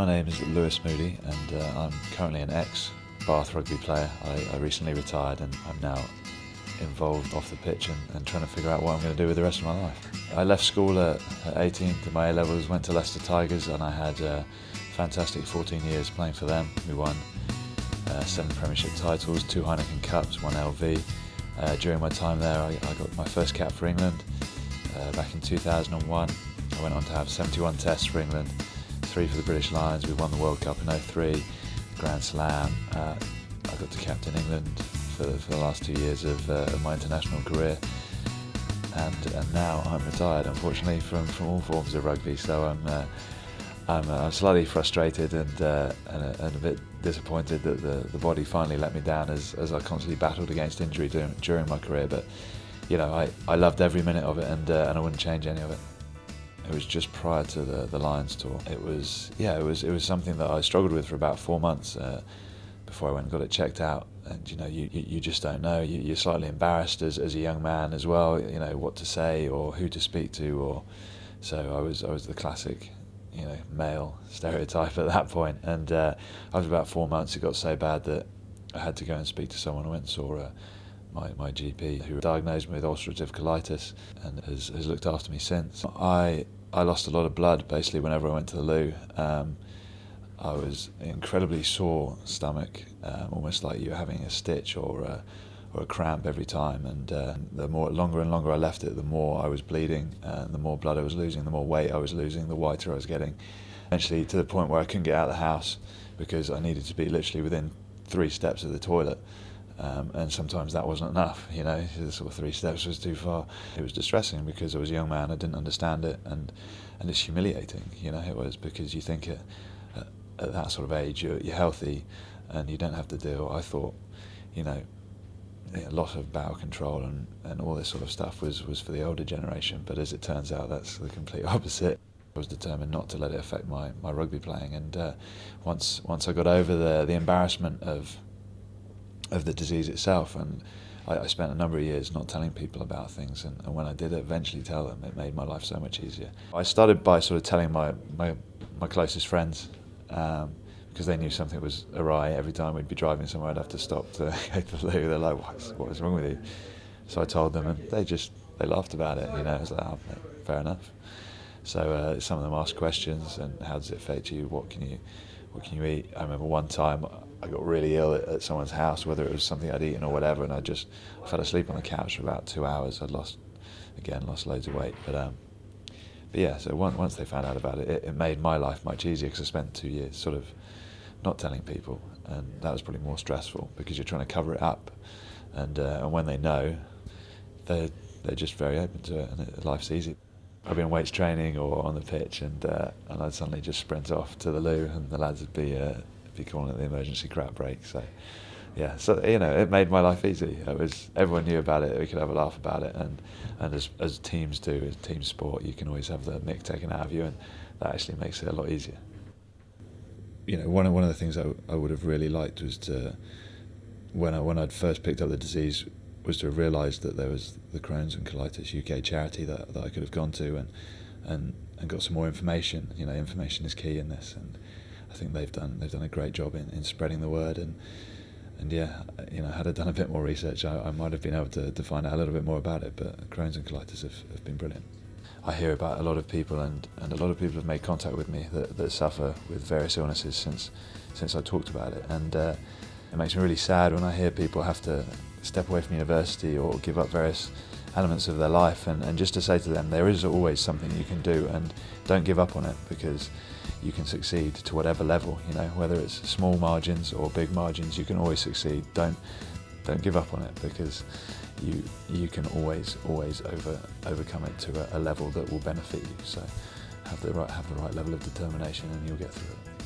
My name is Lewis Moody, and I'm currently an ex-Bath rugby player. I recently retired, and I'm now involved off the pitch and trying to figure out what I'm going to do with the rest of my life. I left school at 18, did my A-levels, went to Leicester Tigers, and I had fantastic 14 years playing for them. We won 7 Premiership titles, 2 Heineken Cups, 1 LV. During my time there, I got my first cap for England back in 2001. I went on to have 71 tests for England, 3 for the British Lions. We won the World Cup in '03, Grand Slam. I got to captain England for the last 2 years of my international career, and now I'm retired, unfortunately, from all forms of rugby. So I'm slightly frustrated and a bit disappointed that the body finally let me down as I constantly battled against injury during my career. But you know, I loved every minute of it, and I wouldn't change any of it. It was just prior to the Lions tour. It was something that I struggled with for about 4 months before I went and got it checked out. And you know, you just don't know. You're slightly embarrassed as a young man as well. You know, what to say or who to speak to, so I was the classic, you know, male stereotype at that point. And after about 4 months, it got so bad that I had to go and speak to someone. I went and saw my GP, who diagnosed me with ulcerative colitis and has looked after me since. I lost a lot of blood basically whenever I went to the loo. I was incredibly sore stomach, almost like you were having a stitch or a cramp every time. And the longer and longer I left it, the more I was bleeding, and the more blood I was losing, the more weight I was losing, the whiter I was getting. Eventually to the point where I couldn't get out of the house because I needed to be literally within 3 steps of the toilet. And sometimes that wasn't enough, you know, the sort of 3 steps was too far. It was distressing because I was a young man, I didn't understand it, and it's humiliating, you know, it was, because you think at that sort of age you're healthy and you don't have to deal. I thought, you know, a lot of bowel control and all this sort of stuff was for the older generation, but as it turns out, that's the complete opposite. I was determined not to let it affect my rugby playing, and once I got over the embarrassment of the disease itself, and I spent a number of years not telling people about things, and when I did eventually tell them, it made my life so much easier. I started by sort of telling my closest friends, because they knew something was awry. Every time we'd be driving somewhere, I'd have to stop to go to the loo. They're like, what is wrong with you? So I told them, and they laughed about it, you know. I was like, oh, fair enough. So some of them asked questions, and how does it affect you? What can you eat? I remember one time I got really ill at someone's house, whether it was something I'd eaten or whatever, and I fell asleep on the couch for about 2 hours. I'd lost loads of weight. But yeah, so once they found out about it, it made my life much easier, because I spent 2 years sort of not telling people, and that was probably more stressful because you're trying to cover it up, and when they know, they're just very open to it, and life's easy. I'd be in weights training or on the pitch, and I'd suddenly just sprint off to the loo, and the lads would be calling it the emergency crap break. So yeah, so you know, it made my life easy. Everyone knew about it. We could have a laugh about it, and as teams do, as team sport, you can always have the mick taken out of you, and that actually makes it a lot easier. You know, one of the things I would have really liked was to, when I'd first picked up the disease, was to have realised that there was the Crohn's and Colitis UK charity that I could have gone to and got some more information. You know, information is key in this, and I think they've done a great job in spreading the word, and yeah, you know, had I done a bit more research, I might have been able to find out a little bit more about it. But Crohn's and Colitis have been brilliant. I hear about a lot of people, and a lot of people have made contact with me that suffer with various illnesses since I talked about it, and it makes me really sad when I hear people have to step away from university or give up various elements of their life, and just to say to them, there is always something you can do, and don't give up on it, because you can succeed to whatever level, you know, whether it's small margins or big margins, you can always succeed. Don't give up on it, because you can always overcome it to a level that will benefit you. So have the right level of determination, and you'll get through it.